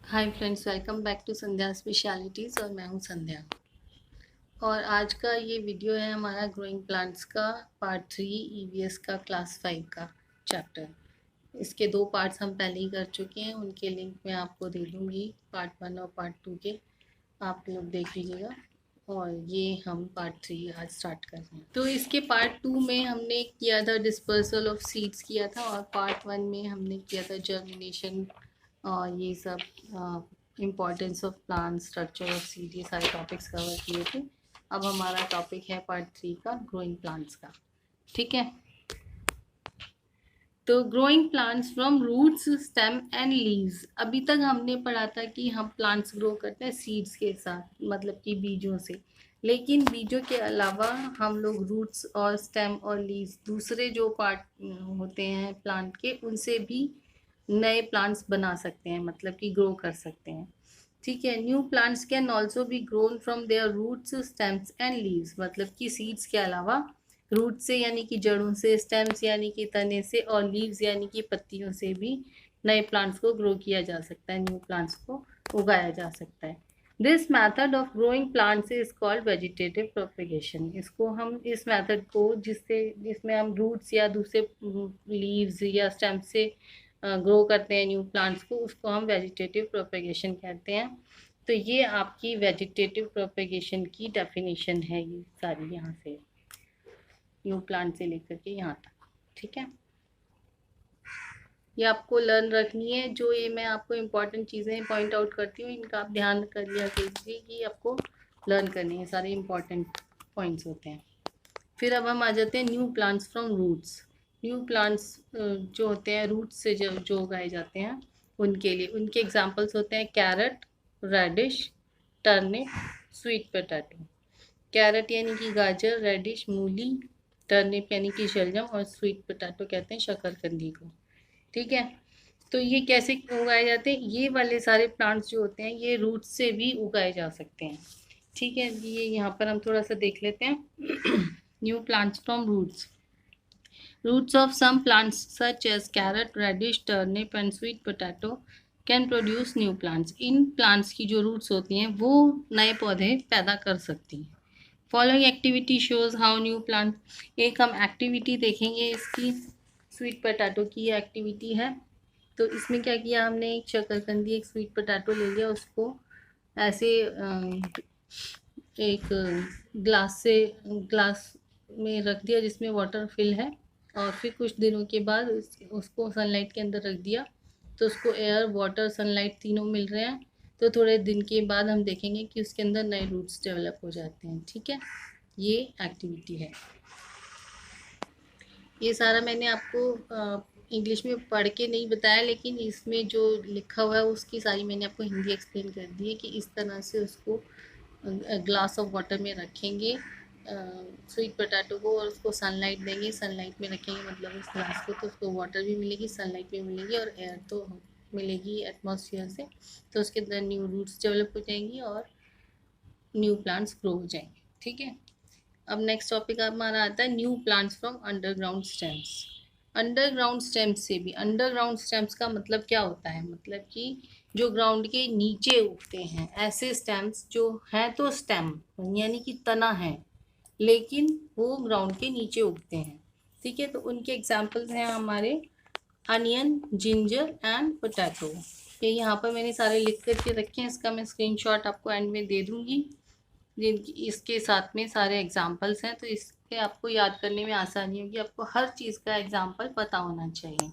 Hi friends, welcome back to Sandhya specialities और मैं हूं संध्या। और आज का ये वीडियो है हमारा ग्रोइंग प्लांट्स का पार्ट 3 ईवीएस का क्लास 5 का चैप्टर। इसके 2 पार्ट्स हम पहले ही कर चुके हैं, उनके लिंक मैं आपको दे दूँगी पार्ट 1 और पार्ट 2 के, आप लोग देख लीजिएगा। और ये हम पार्ट 3 आज स्टार्ट कर रहे हैं। तो इसके पार्ट 2 में हमने किया था डिस्पर्सल ऑफ सीड्स किया था, और पार्ट 1 में हमने किया था जर्मिनेशन और ये सब importance of plant, structure of seed, ये सारे टॉपिक्स कवर किए थे। अब हमारा टॉपिक है पार्ट 3 का ग्रोइंग प्लांट्स का। ठीक है, तो growing plants from roots, stem and leaves. अभी तक हमने पढ़ा था कि हम प्लांट्स ग्रो करते हैं सीड्स के साथ, मतलब कि बीजों से। लेकिन बीजों के अलावा हम लोग रूट्स और स्टेम और लीव्स, दूसरे जो पार्ट होते हैं प्लांट के, उनसे भी नए प्लांट्स बना सकते हैं, मतलब कि ग्रो कर सकते हैं। ठीक है, new plants can also be grown from their roots, stems and leaves. मतलब कि सीड्स के अलावा रूट से यानी कि जड़ों से, स्टेम्स यानी कि तने से, और लीव्स यानी कि पत्तियों से भी नए प्लांट्स को ग्रो किया जा सकता है, न्यू प्लांट्स को उगाया जा सकता है। This method of growing plants is called vegetative propagation. इसको हम, इस मैथड को, जिसमें हम रूट्स या दूसरे लीव्स या स्टेम्स से ग्रो करते हैं न्यू प्लांट्स को, उसको हम वेजिटेटिव प्रोपेगेशन कहते हैं। तो ये आपकी वेजिटेटिव प्रोपेगेशन की डेफिनेशन है, ये सारी यहाँ से, न्यू प्लांट से लेकर के यहाँ तक। ठीक है, ये आपको लर्न रखनी है। जो ये मैं आपको इम्पोर्टेंट चीज़ें पॉइंट आउट करती हूँ, इनका आप ध्यान कर लिया कीजिए कि आपको लर्न करनी है, सारे इम्पोर्टेंट पॉइंट्स होते हैं। फिर अब हम आ जाते हैं new plants from roots. New plants जो होते हैं रूट्स से जो उगाए जाते हैं, उनके लिए उनके एग्जांपल्स होते हैं carrot, radish, turnip, sweet potato. Carrot यानी कि गाजर, रेडिश मूली, टर्निप यानी कि शलजम, और स्वीट पोटैटो कहते हैं शकरकंदी को। ठीक है, तो ये कैसे उगाए जाते हैं? ये वाले सारे प्लांट्स जो होते हैं ये रूट से भी उगाए जा सकते हैं। ठीक है, ये यहाँ पर हम थोड़ा सा देख लेते हैं। New plants from roots. Roots of some plants such as carrot, radish, turnip and sweet potato can produce new plants. In plants की जो roots होती हैं वो नए पौधे पैदा कर सकती हैं। Following activity shows how new plant। एक हम एक्टिविटी देखेंगे इसकी, स्वीट पोटैटो की एक्टिविटी है। तो इसमें क्या किया हमने, एक शकरकंदी, एक स्वीट पोटैटो ले लिया, उसको ऐसे एक ग्लास में रख दिया जिसमें वाटर फिल है, और फिर कुछ दिनों के बाद उसको सनलाइट के अंदर रख दिया। तो उसको एयर, वाटर, सनलाइट तीनों मिल रहे हैं। तो थोड़े दिन के बाद हम देखेंगे कि उसके अंदर नए रूट्स डेवलप हो जाते हैं। ठीक है, ये एक्टिविटी है। ये सारा मैंने आपको इंग्लिश में पढ़ के नहीं बताया, लेकिन इसमें जो लिखा हुआ है उसकी सारी मैंने आपको हिंदी एक्सप्लेन कर दी है कि इस तरह से उसको ग्लास ऑफ वाटर में रखेंगे स्वीट पोटैटो को, और उसको सनलाइट देंगे, सनलाइट में रखेंगे मतलब इस ग्लास को, तो उसको वाटर भी मिलेगी, सनलाइट भी मिलेगी, और एयर तो मिलेगी एटमॉस्फेयर से। तो उसके अंदर न्यू रूट्स डेवलप हो जाएंगी और न्यू प्लांट्स ग्रो हो जाएंगे। ठीक है, अब नेक्स्ट टॉपिक हमारा आता है new plants from underground stems. Underground stems से भी, अंडरग्राउंड स्टेम्स का मतलब क्या होता है, मतलब कि जो ग्राउंड के नीचे उगते हैं, ऐसे स्टेम्स जो हैं, तो स्टेम यानी कि तना है, लेकिन वो ग्राउंड के नीचे उगते हैं। ठीक है, तो उनके एग्जाम्पल्स हैं हमारे अनियन, जिंजर एंड पोटैटो। ये यहाँ पर मैंने सारे लिख करके रखे हैं, इसका मैं स्क्रीनशॉट आपको एंड में दे दूँगी, जिनकी इसके साथ में सारे एग्जाम्पल्स हैं। तो इसके आपको याद करने में आसानी होगी, आपको हर चीज़ का एग्जाम्पल पता होना चाहिए।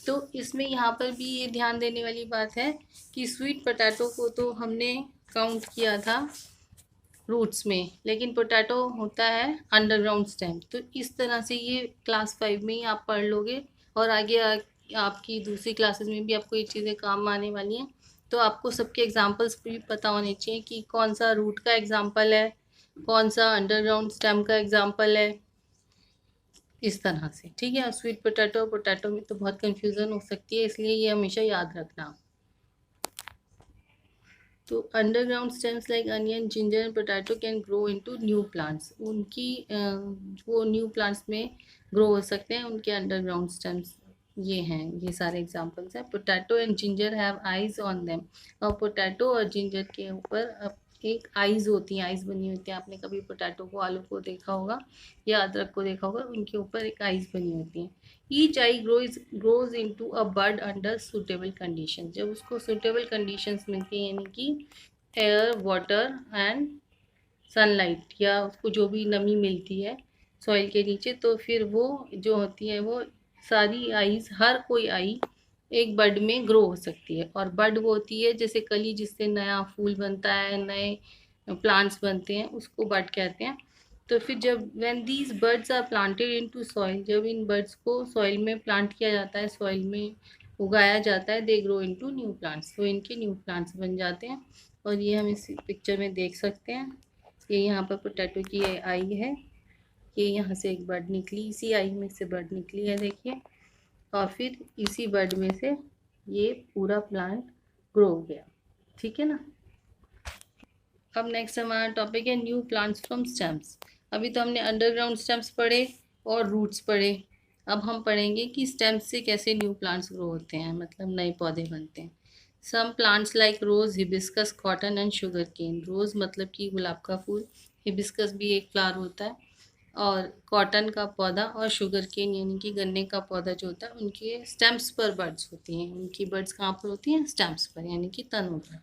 तो इसमें यहाँ पर भी ये ध्यान देने वाली बात है कि स्वीट पोटैटो को तो हमने काउंट किया था रूट्स में, लेकिन पोटैटो होता है अंडरग्राउंड स्टेम। तो इस तरह से ये क्लास 5 में ही आप पढ़ लोगे, और आगे आपकी दूसरी क्लासेस में भी आपको ये चीज़ें काम आने वाली हैं। तो आपको सबके एग्जांपल्स भी पता होने चाहिए कि कौन सा रूट का एग्जांपल है, कौन सा अंडरग्राउंड स्टेम का एग्जांपल है, इस तरह से। ठीक है, स्वीट पोटैटो पोटैटो में तो बहुत कंफ्यूजन हो सकती है, इसलिए ये हमेशा याद रखना। तो underground stems like onion, ginger and potato can grow into new plants. उनकी वो न्यू प्लांट्स में ग्रो हो सकते हैं, उनके अंडरग्राउंड स्टेम्स ये हैं, ये सारे एग्जांपल्स हैं। Potato and ginger have eyes on them. और पोटैटो और जिंजर के ऊपर एक आईज होती हैं, आईज बनी होती हैं। आपने कभी पोटैटो को, आलू को देखा होगा या अदरक को देखा होगा, उनके ऊपर एक आईज बनी होती हैं। Each eye grows into a bud under suitable condition. जब उसको सुटेबल कंडीशंस मिलती हैं, यानी कि एयर, वाटर एंड सनलाइट, या उसको जो भी नमी मिलती है सॉइल के नीचे, तो फिर वो जो होती है वो सारी आईज, हर कोई आई एक बड में ग्रो हो सकती है। और बड वो होती है जैसे कली, जिससे नया फूल बनता है, नए प्लांट्स बनते हैं, उसको बड कहते हैं। तो फिर जब when these birds are planted into soil, जब इन बर्ड्स को सॉइल में प्लांट किया जाता है, सॉइल में उगाया जाता है, they grow into new plants, तो इनके न्यू प्लांट्स बन जाते हैं। और ये हम इस पिक्चर में देख सकते हैं। ये यहाँ पर पोटैटो की आई है, ये यहाँ से एक बर्ड निकली, इसी आई में से बर्ड निकली है, देखिए। और फिर इसी बर्ड में से ये पूरा प्लांट ग्रो हो गया, ठीक है ना। अब नेक्स्ट हमारा टॉपिक है न्यू प्लांट्स फ्रॉम स्टेम्स। अभी तो हमने अंडरग्राउंड स्टेम्स पढ़े और रूट्स पढ़े। अब हम पढ़ेंगे कि स्टेम्स से कैसे न्यू प्लांट्स ग्रो होते हैं, मतलब नए पौधे बनते हैं। Some plants like rose, hibiscus, cotton and sugar cane. Rose मतलब कि गुलाब का फूल, हिबिस्कस भी एक फ्लावर होता है, और कॉटन का पौधा और शुगर केन यानी कि गन्ने का पौधा जो होता है, उनके स्टेम्स पर बर्ड्स होती हैं। उनकी बर्ड्स कहाँ पर होती हैं? स्टेम्स पर, यानी कि तनों पर।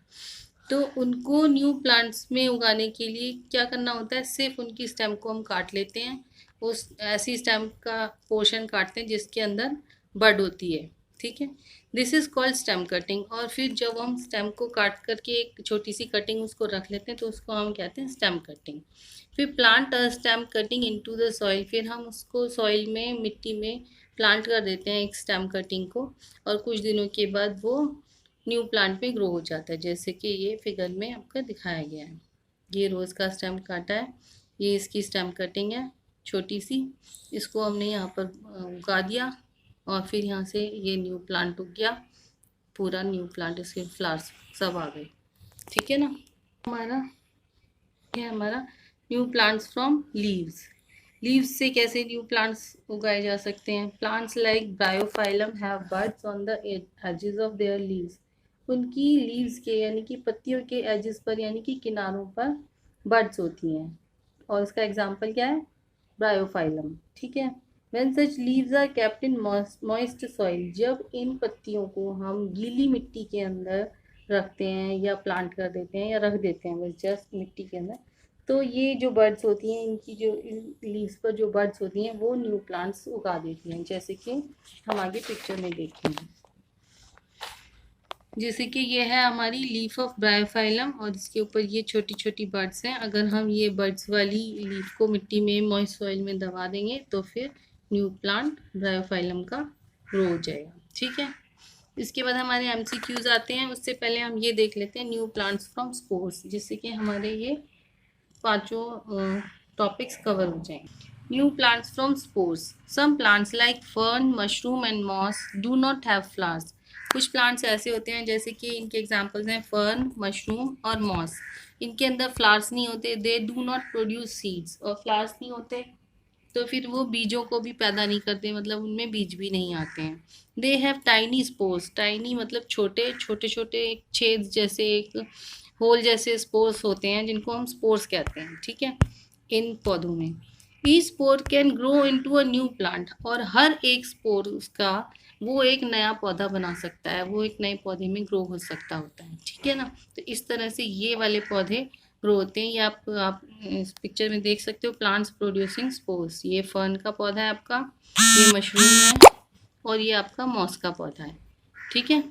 तो उनको न्यू प्लांट्स में उगाने के लिए क्या करना होता है? सिर्फ उनकी स्टेम को हम काट लेते हैं, उस ऐसी स्टेम का पोर्शन काटते हैं जिसके अंदर बड होती है, ठीक है। This is called stem cutting. और फिर जब हम स्टेम को काट करके एक छोटी सी कटिंग उसको रख लेते हैं, तो उसको हम कहते हैं स्टेम कटिंग। फिर plant a stem cutting into the soil. फिर हम उसको सॉइल में, मिट्टी में प्लांट कर देते हैं एक स्टेम कटिंग को, और कुछ दिनों के बाद वो न्यू प्लांट में ग्रो हो जाता है, जैसे कि ये फिगर में आपका दिखाया गया है। ये रोज़ का स्टेम काटा है, ये इसकी स्टेम कटिंग है छोटी सी, इसको हमने यहाँ पर उगा दिया, और फिर यहाँ से ये न्यू प्लांट उग गया, पूरा न्यू प्लांट, इसके फ्लावर्स सब आ गए, ठीक है ना। हमारा ये हमारा new plants from leaves. Leaves से कैसे न्यू प्लांट्स उगाए जा सकते हैं? Plants like bryophyllum have buds on the edges of their leaves. उनकी लीव्स के, यानी कि पत्तियों के एजेस पर, यानी कि किनारों पर बड्स होती हैं। और इसका एग्जाम्पल क्या है? ब्रायोफाइलम, ठीक है। When such leaves are kept in moist soil. जब इन पत्तियों को हम गीली मिट्टी के अंदर रखते हैं, या प्लांट कर देते हैं, या रख देते हैं बस जस्ट मिट्टी के अंदर, तो ये जो बर्ड्स होती हैं, इनकी जो इन लीव्स पर जो बर्ड्स होती हैं, वो न्यू प्लांट्स उगा देती हैं, जैसे कि हम आगे पिक्चर में देखेंगे। जैसे कि ये है हमारी लीफ ऑफ ब्रायोफाइलम, और इसके ऊपर ये छोटी छोटी बर्ड्स हैं। अगर हम ये बर्ड्स वाली लीफ को मिट्टी में, मॉइस्ट सॉइल में दबा देंगे, तो फिर न्यू प्लांट ब्रायोफाइलम का ग्रो हो जाएगा, ठीक है। इसके बाद हमारे MCQs आते हैं। उससे पहले हम ये देख लेते हैं न्यू प्लांट्स फ्रॉम स्पोर्स, जिससे कि हमारे ये पांचों टॉपिक्स कवर हो जाएंगे। New plants from spores. Some plants like fern, mushroom and moss do not have flowers. कुछ प्लांट्स ऐसे होते हैं, जैसे कि इनके एग्जांपल्स हैं फर्न, मशरूम और मॉस। इनके अंदर फ्लावर्स नहीं होते, they do not produce seeds. और फ्लावर्स नहीं होते तो फिर वो बीजों को भी पैदा नहीं करते, मतलब उनमें बीज भी नहीं आते हैं। They have tiny spores. Tiny मतलब छोटे छोटे छोटे, एक छेद जैसे, एक होल जैसे स्पोर्स होते हैं, जिनको हम स्पोर्स कहते हैं, ठीक है, इन पौधों में। ई spore can grow into a new plant. और हर एक स्पोर उसका, वो एक नया पौधा बना सकता है, वो एक नए पौधे में ग्रो हो सकता होता है, ठीक है ना। तो इस तरह से ये वाले पौधे ग्रो होते हैं। ये आप इस पिक्चर में देख सकते हो, प्लांट्स प्रोड्यूसिंग स्पोर्स। ये फर्न का पौधा है आपका, ये मशरूम है, और ये आपका मॉस का पौधा है, ठीक है।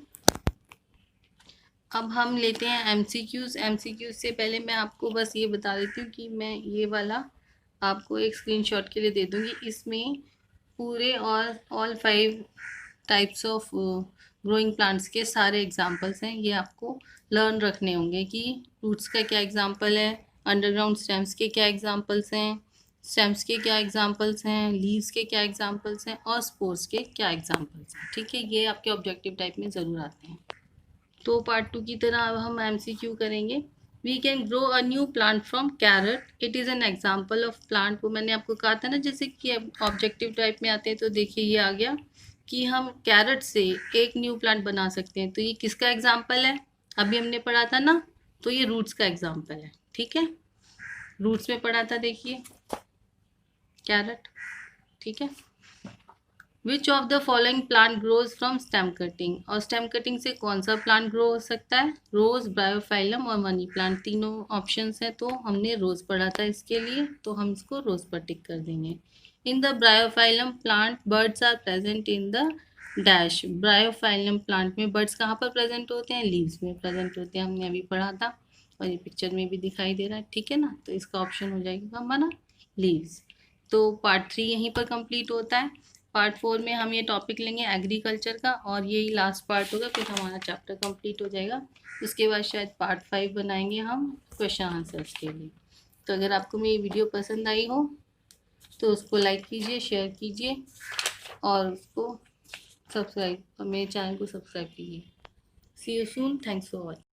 अब हम लेते हैं MCQs से पहले मैं आपको बस ये बता देती हूँ कि मैं ये वाला आपको एक स्क्रीनशॉट के लिए दे दूँगी। इसमें पूरे और all 5 types of growing plants के सारे एग्जांपल्स हैं। ये आपको लर्न रखने होंगे कि रूट्स का क्या एग्जांपल है, अंडरग्राउंड स्टेम्स के क्या एग्जांपल्स हैं, स्टेम्स के क्या एग्जांपल्स हैं, लीव्स के क्या एग्जांपल्स हैं, और स्पोर्स के क्या एग्जांपल्स हैं, ठीक है। ये आपके ऑब्जेक्टिव टाइप में ज़रूर आते हैं। तो पार्ट 2 की तरह अब हम MCQ करेंगे। We can grow a new plant from carrot, it is an example of plant. वो मैंने आपको कहा था ना, जैसे कि ऑब्जेक्टिव टाइप में आते हैं, तो देखिए ये आ गया कि हम कैरेट से एक न्यू प्लांट बना सकते हैं। तो ये किसका एग्जाम्पल है? अभी हमने पढ़ा था ना, तो ये रूट्स का एग्जाम्पल है। ठीक है, रूट्स में पढ़ा था, देखिए कैरेट। ठीक है, which of the following plant grows from stem cutting, और स्टेम कटिंग से कौन सा प्लांट ग्रो हो सकता है? रोज, ब्रायोफाइलम और मनी प्लांट, तीनों ऑप्शंस हैं। तो हमने रोज पढ़ा था इसके लिए, तो हम इसको रोज पर टिक कर देंगे। In the bryophyllum plant birds are present in the dash. Bryophyllum plant में बर्ड्स कहाँ पर प्रेजेंट होते हैं? लीव्स में प्रेजेंट होते हैं, हमने अभी पढ़ा था और ये पिक्चर में भी दिखाई दे रहा है। ठीक है ना, तो इसका ऑप्शन हो जाएगा हमारा लीव्स। तो पार्ट 3 यहीं पर कंप्लीट होता है। पार्ट 4 में हम ये टॉपिक लेंगे एग्रीकल्चर का, और यही लास्ट पार्ट होगा, फिर हमारा चैप्टर कंप्लीट हो जाएगा। उसके बाद शायद पार्ट 5 बनाएंगे हम क्वेश्चन आंसर्स के लिए। तो अगर आपको मेरी वीडियो पसंद आई हो तो उसको लाइक कीजिए, शेयर कीजिए और उसको सब्सक्राइब, मेरे चैनल को सब्सक्राइब कीजिए। See you soon, thanks for watching.